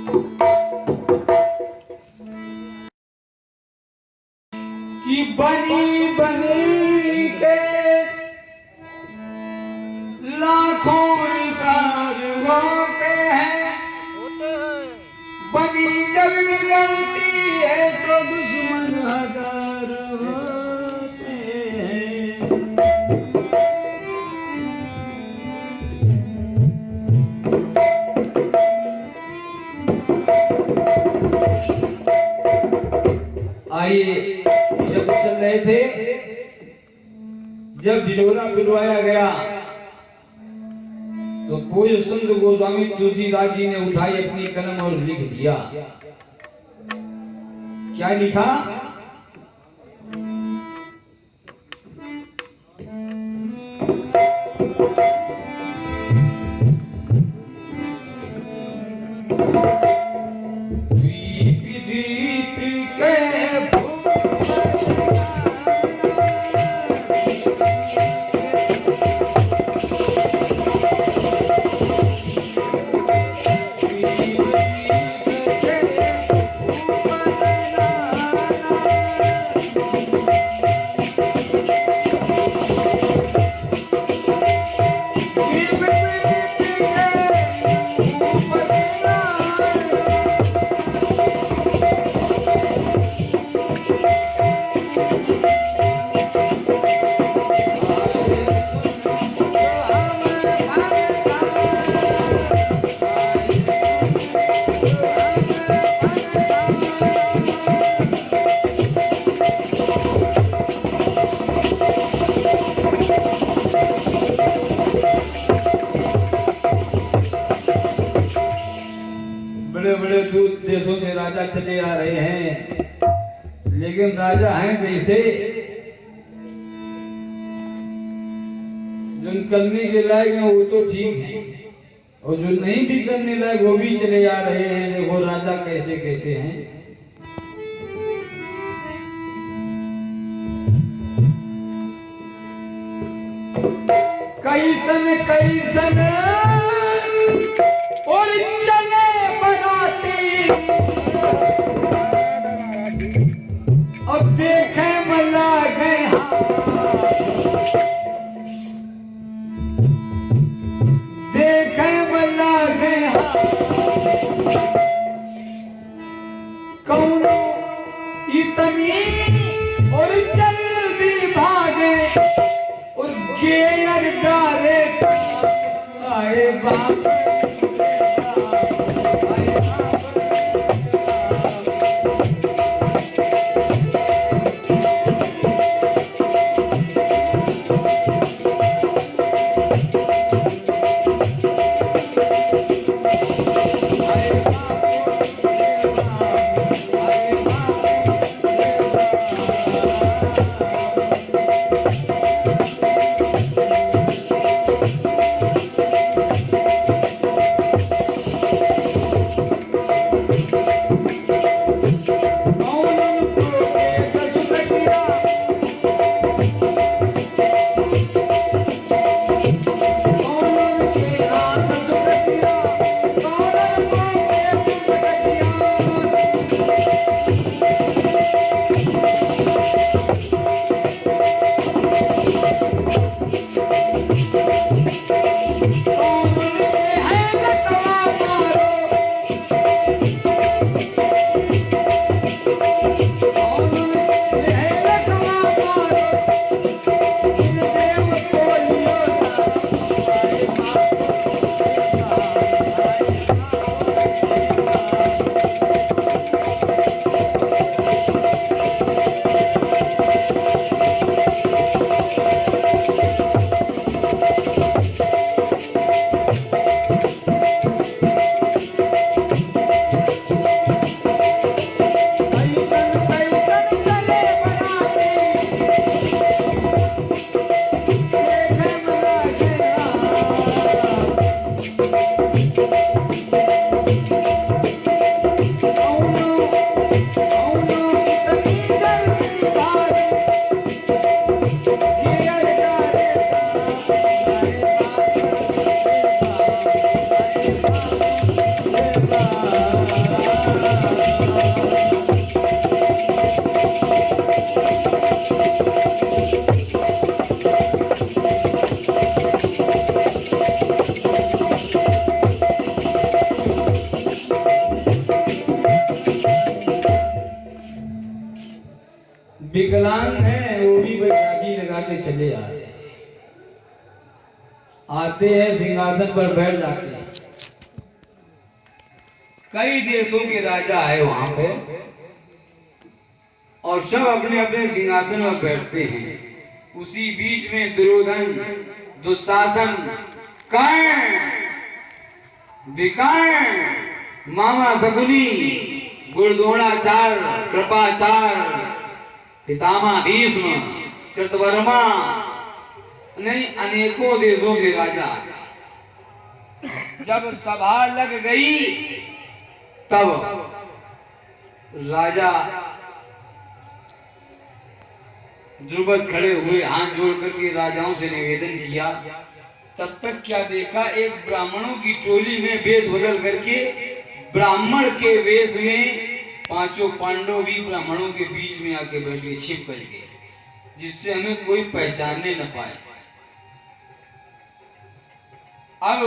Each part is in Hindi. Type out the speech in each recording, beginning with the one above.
कि बनी बनी के लाखों निसार होते हैं, बनी जब बिगड़ती है तो दुश्मन हजार होते हैं। आइए, जब चल रहे थे, जब ढिढोरा पिलवाया गया तो पूज्य संत गोस्वामी तुलसीदास जी ने उठाई अपनी कलम और लिख दिया। क्या लिखा? बड़े दूर देशों से राजा चले आ रहे हैं, लेकिन राजा हैं कैसे? जो करने के लायक हैं वो तो ठीक है, और जो नहीं भी करने लायक वो भी चले आ रहे हैं। देखो राजा कैसे कैसे हैं। कैसन कैसन और चने बनाती, अब देखे मना गए, देखे मना गए कौनो इतनी और जल्दी भागे और गेयर डाले आए बाप। चले आए। आते हैं, सिंहासन पर बैठ जाते हैं। कई देशों के राजा आए वहां पे और सब अपने अपने सिंहासन पर बैठते हैं। उसी बीच में दुर्योधन, दुशासन, कर्ण, विकर्ण, मामा शकुनी, गुरुद्रोणाचार्य, कृपाचार्य, पितामह भीष्म, कृतवर्मा, नहीं अनेकों देशों से राजा। जब सभा लग गई तब राजा द्रुपद खड़े हुए, हाथ जोड़ करके राजाओं से निवेदन किया। तब तक क्या देखा, एक ब्राह्मणों की टोली में वेश बदल करके ब्राह्मण के वेश में पांचों पांडव भी ब्राह्मणों के बीच में आके बैठ गए, छिप कर गए, जिससे हमें कोई पहचानने न पाए। अब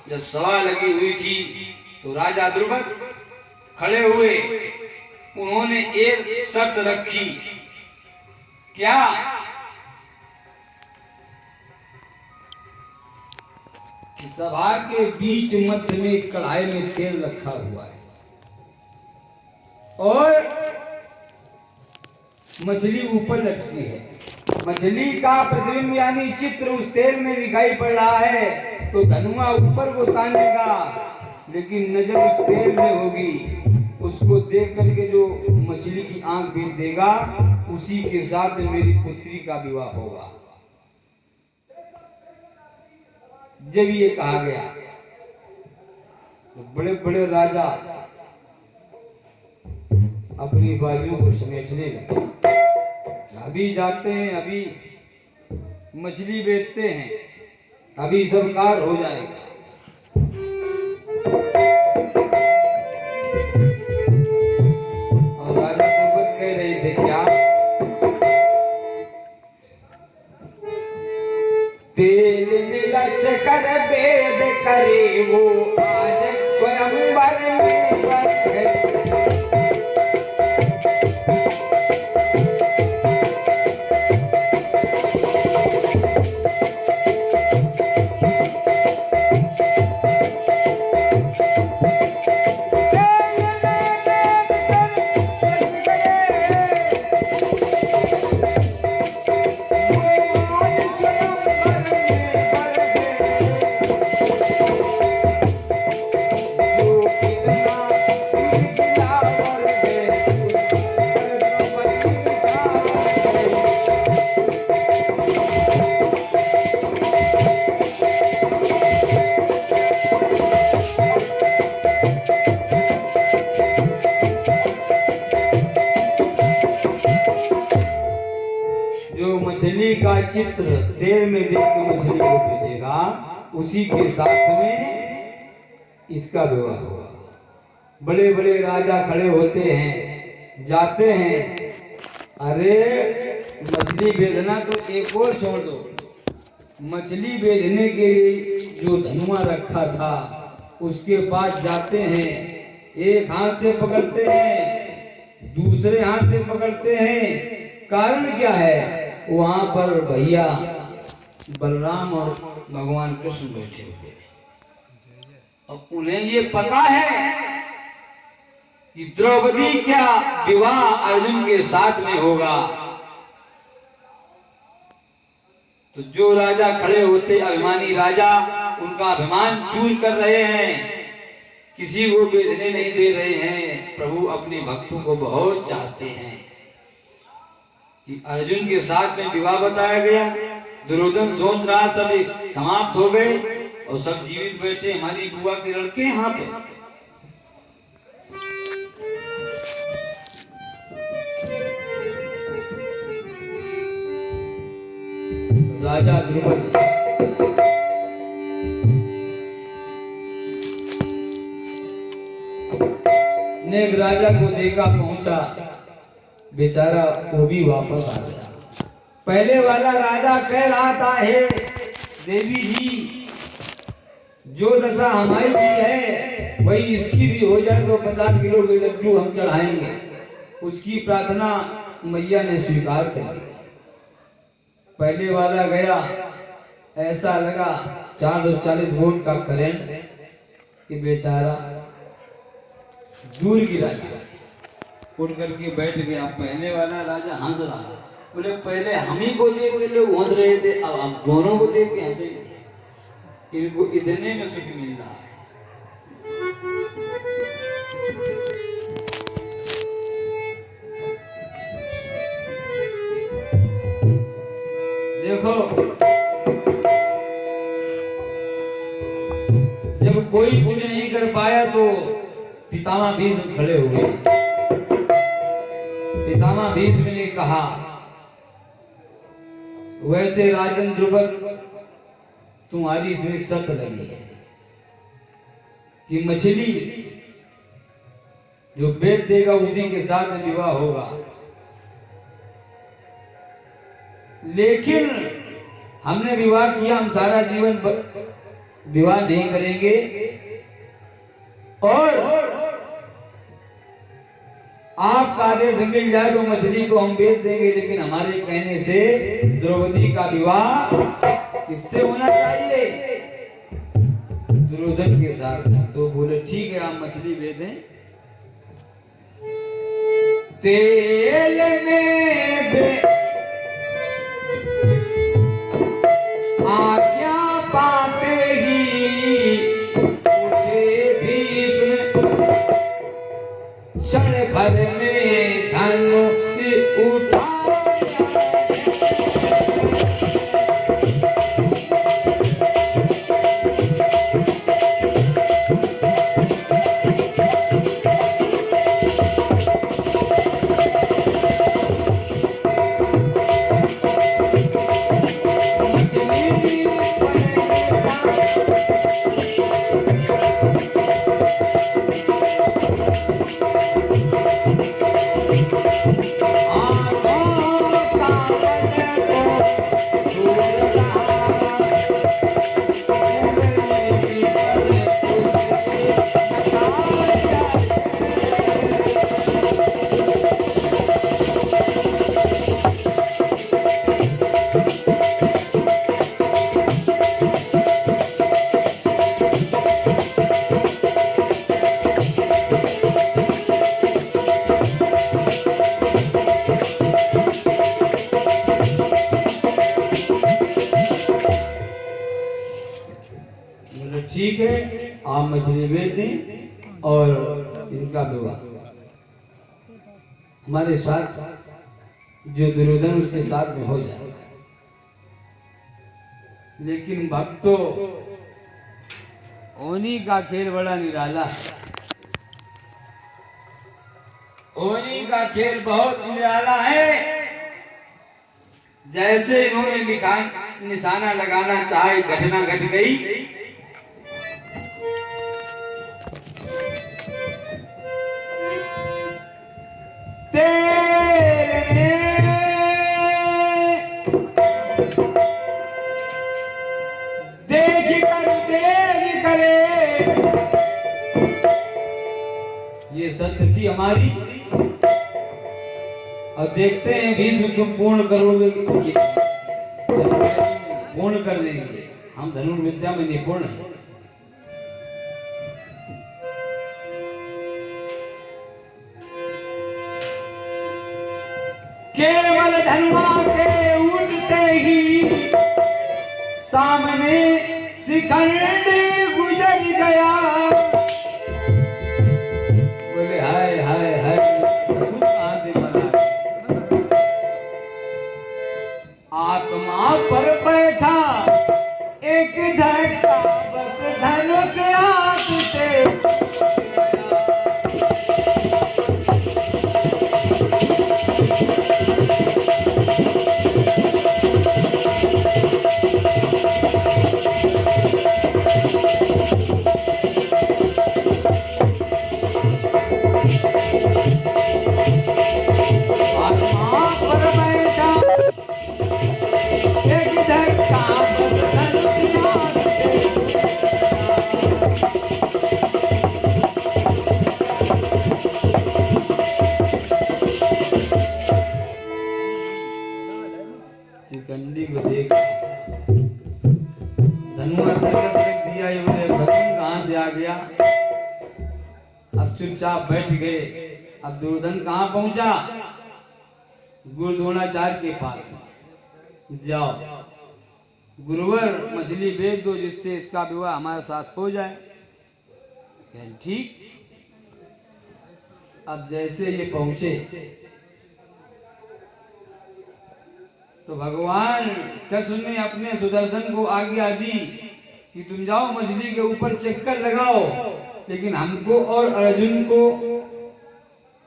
जब सभा लगी हुई थी तो राजा द्रुपद खड़े हुए, उन्होंने एक शर्त रखी। क्या? कि सभा के बीच मध्य में कढ़ाई में तेल रखा हुआ है और मछली ऊपर लटकी है। मछली का प्रतिबिंब यानी चित्र उस तेल में दिखाई पड़ रहा है, तो धनुआ ऊपर को तानेगा, लेकिन नजर उस तेल में होगी। उसको देख करके जो मछली की आंख भेज देगा, उसी के साथ मेरी पुत्री का विवाह होगा। जब ये कहा गया तो बड़े बड़े राजा अपनी बाजू को समेटने लगे। अभी जाते हैं, अभी मछली बेचते हैं, अभी सब कार हो जाएगा। और राजा द्रुपद कह रहे थे क्या? तेल नीलच कर वेद करे वो आज स्वयंवर में बरखे। चित्र तेल में देख के मछली को भेजेगा, उसी के साथ में इसका विवाह होगा। बड़े बड़े राजा खड़े होते हैं, जाते हैं। अरे मछली भेजना तो एक और छोड़ दो, मछली भेजने के लिए जो धनुआ रखा था उसके पास जाते हैं, एक हाथ से पकड़ते हैं, दूसरे हाथ से पकड़ते हैं। कारण क्या है? वहां पर भैया बलराम और भगवान कृष्ण बैठे हुए और उन्हें ये पता है कि द्रौपदी क्या विवाह अर्जुन के साथ में होगा। तो जो राजा खड़े होते, अभिमानी राजा, उनका अभिमान चूर कर रहे हैं, किसी को बेचने नहीं दे रहे हैं। प्रभु अपने भक्तों को बहुत चाहते हैं। कि अर्जुन के साथ में विवाह बताया गया। दुर्योधन सोच रहा सब समाप्त हो गए और सब जीवित बैठे, हमारी बुआ के लड़के यहाँ पे। राजा द्रुपद ने एक राजा को देखा, पहुंचा, बेचारा वो भी वापस आ गया। पहले वाला राजा कह रहा था, हे देवी जी, जो दशा हमारी भी है वही इसकी भी हो जाए तो 50 किलो के लड्डू हम चढ़ाएंगे। उसकी प्रार्थना मैया ने स्वीकार कर ली। पहले वाला गया, ऐसा लगा 440 वोल्ट का करंट कि बेचारा दूर गिरा गया, उठ करके बैठ गया। पहले वाला राजा हंस रहा है, बोले पहले हम ही को देख के लोग हंस रहे थे, अब आप दोनों को देख के हंसे, इनको इतने में सुख मिल रहा है। देखो, जब कोई कुछ नहीं कर पाया तो पितामह भीष्म खड़े हुए। पितामह भीष्म ने कहा, वैसे राजन द्रुपद तुम्हारी इसमें एक शर्त लगी है कि मछली जो बेच देगा उसी के साथ विवाह होगा, लेकिन हमने विवाह किया, हम सारा जीवन विवाह नहीं करेंगे, और आपका आदेश मिल जाए तो मछली को हम बेच देंगे, लेकिन हमारे कहने से द्रौपदी का विवाह किससे होना चाहिए? दुर्योधन के साथ। तो बोले ठीक है, आप मछली बेच दें। तेल में आज्ञा पाते ही उठे भीष्म, क्षण भर में धनुष उठा। ठीक है, आप मछली बेच दें और इनका विवाह हमारे साथ, जो दुर्योधन उसके साथ में हो जाए। लेकिन भक्तों, ओनी का खेल बड़ा निराला है, ओनी का खेल बहुत निराला है। जैसे इन्होंने निशाना लगाना चाहे, घटना घट गई। ये सत्य थी हमारी, और देखते हैं भीष्म तुम पूर्ण करोगे कि पूर्ण कर देंगे। हम धनुर्विद्या में निपुण हैं। केवल धनुआ के उठते ही सामने शिखंड गुजर गया। बोले हाय हाय हाय, कहां से बना? आत्मा पर बैठा एक धक्का, बस धनुष हाथ से अब चुपचाप बैठ गए। अब दुर्योधन कहाँ पहुंचा? गुरु द्रोणाचार्य के पास। जाओ गुरुवर मछली बेच दो जिससे इसका विवाह हमारे साथ हो जाए। ठीक। अब जैसे ये पहुंचे तो भगवान कृष्ण ने अपने सुदर्शन को आज्ञा दी कि तुम जाओ मछली के ऊपर चक्कर लगाओ, लेकिन हमको और अर्जुन को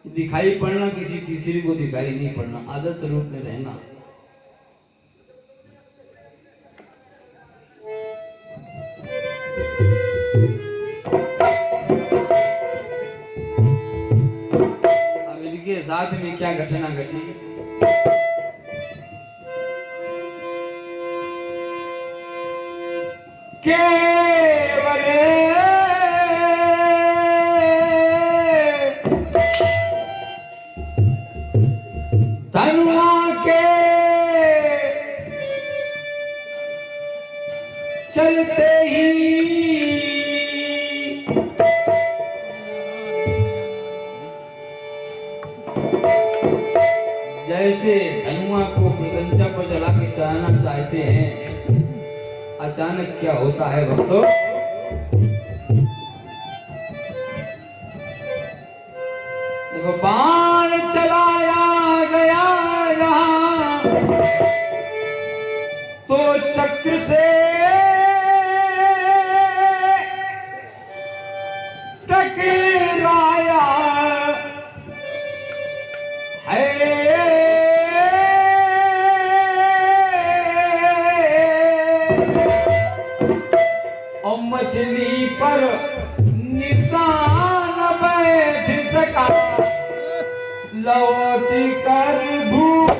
दिखाई पड़ना, किसी तीसरी को दिखाई नहीं पड़ना, आदर्श रूप में रहना। अब इनके साथ में क्या घटना घटी? केवल धनुआ के चलते ही जैसे धनुआ को प्रत्यंचा पर जला के चलाना चाहते हैं, अचानक क्या होता है भक्तों? जब बाण चलाया गया यहाँ तो चक्र से टकराया है। और मछली पर निशान बैठ सका, लौट कर भूख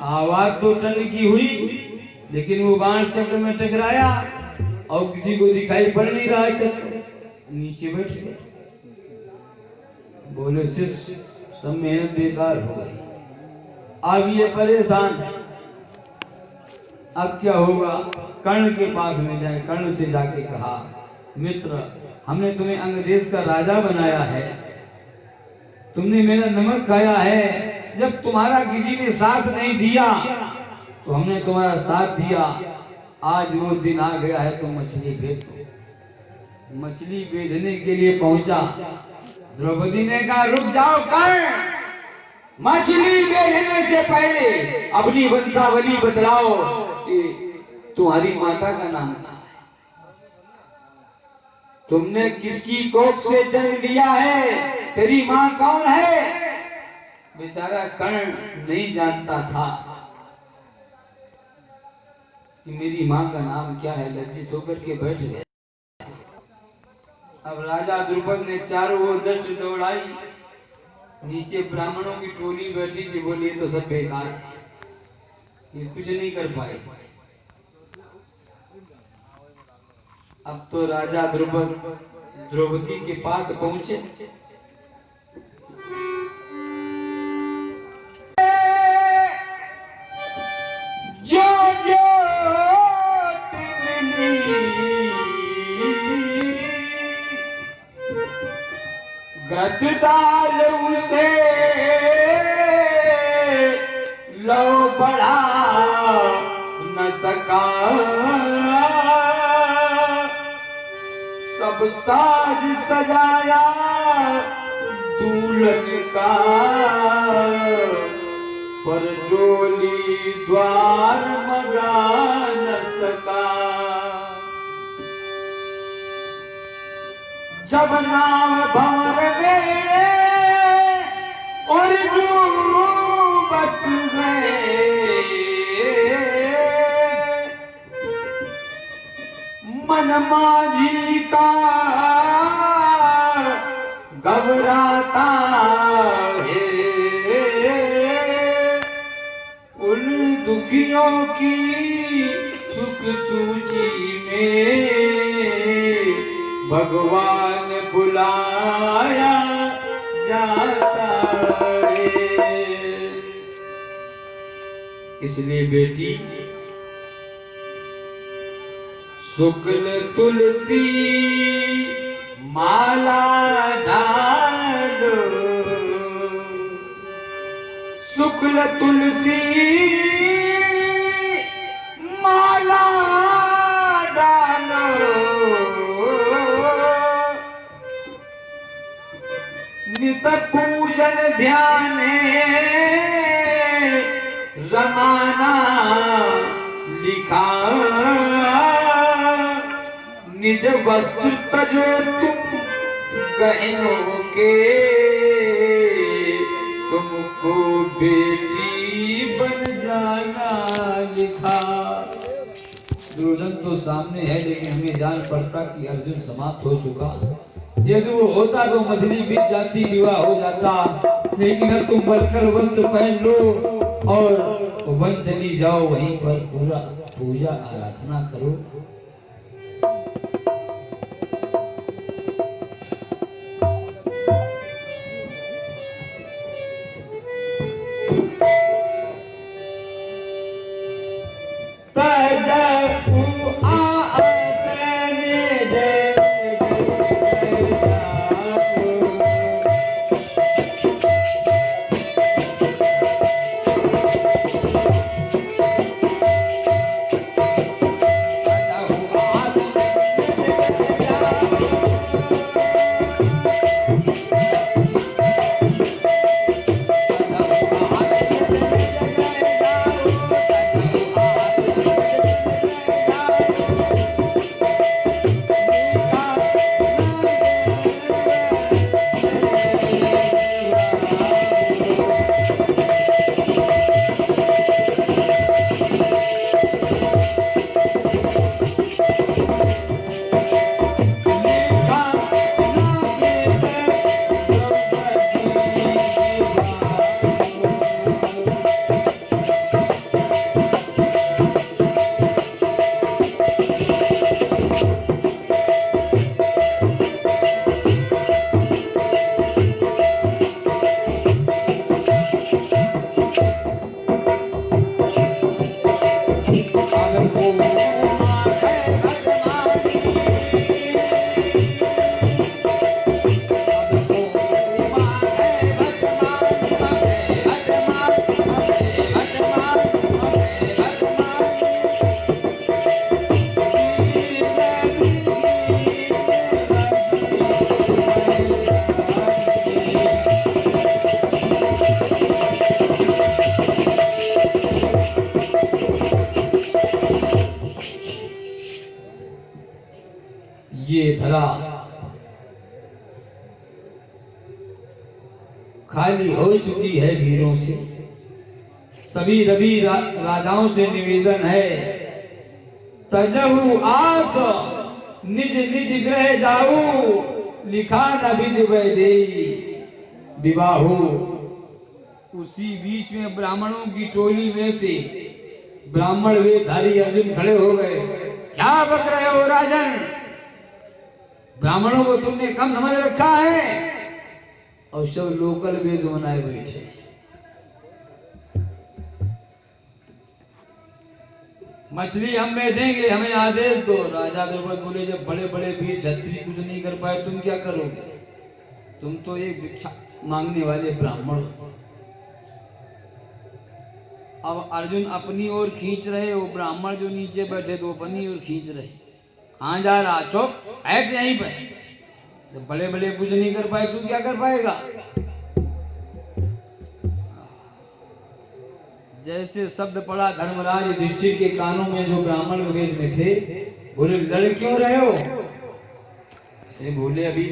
आवाज तो टन की हुई, लेकिन वो बाण चक्र में टकराया और किसी को दिखाई पड़ नहीं रहा। चक्र नीचे बैठ गए। बोले शिष्य सब मेहनत बेकार हो गई, अब ये परेशान है, अब क्या होगा? कर्ण के पास में जाए। कर्ण से जाके कहा, मित्र हमने तुम्हें अंग देश का राजा बनाया है, तुमने मेरा नमक खाया है, जब तुम्हारा किसी ने साथ नहीं दिया तो हमने तुम्हारा साथ दिया, आज वो दिन आ गया है, तुम मछली बेच दो। मछली बेचने के लिए पहुंचा। द्रौपदी ने कहा रुक जाओ कर्ण, मछली बेचने से पहले अपनी वंशावली बतलाओ, तुम्हारी माता का नाम क्या है? तुमने किसकी कोख से जन्म लिया है? तेरी माँ कौन है? बेचारा कर्ण नहीं जानता था कि मेरी माँ का नाम क्या है, लज्जित होकर के बैठ गए। अब राजा द्रुपद ने चारों ओर दृष्टि दौड़ाई, नीचे ब्राह्मणों की टोली बैठी थी, बोली तो सब बेकार, ये कुछ नहीं कर पाए। अब तो राजा द्रुपद द्रौपदी के पास पहुंचे। जो गददाल उसे लो बढ़ा न सका, सब साज सजाया दुल्हन का। द्वार मगा न सका। जब नाव भंवर गए और डूबत गए, मन माझी का घबराता है, उन दुखियों की सुख सूची में भगवान बुलाया जाता है। इसलिए बेटी, शुक्ल तुलसी माला डालो, शुक्ल तुलसी माला डालो, नित पूजन ध्यान जमाना लिखा, निज वस्त्र तजो तुम गहनों के, तुमको बेटी बन जाना लिखा। दुर्योधन तो सामने है, लेकिन हमें जान पड़ता कि अर्जुन समाप्त हो चुका। यदि वो होता तो मछली बीत जाती, विवाह हो जाता। लेकिन अब तुम बलकर वस्त्र पहन लो और वन चली जाओ, वहीं पर पूरा पूजा आराधना करो। ये धरा खाली हो चुकी है वीरों से। सभी रवि राजाओं से निवेदन है, तजहु आस निज निज ग्रह जाऊ, लिखा न विधि वैदेही विवाहो। उसी बीच में ब्राह्मणों की टोली में से ब्राह्मण वेशधारी अर्जुन खड़े हो गए। क्या बक रहे हो राजन, ब्राह्मणों को तुमने कम समझ रखा है? और सब लोकल वेश बनाए बैठे। मछली हम बेचेंगे, हमें आदेश दो। राजा द्रौपद बोले, जब बड़े बड़े वीर क्षत्रिय कुछ नहीं कर पाए, तुम क्या करोगे? तुम तो एक भिक्षा मांगने वाले ब्राह्मण। अब अर्जुन अपनी ओर खींच रहे, वो ब्राह्मण जो नीचे बैठे तो अपनी ओर खींच रहे। कहां जा रहा? चुप, बैठ यहीं पर। जब बड़े बड़े कुछ नहीं कर पाए, तू क्या कर पाएगा? जैसे शब्द पड़ा धर्मराज युधिष्ठिर के कानों में, जो ब्राह्मण वेश में थे, बोले लड़ क्यों रहे हो? ये बोले अभी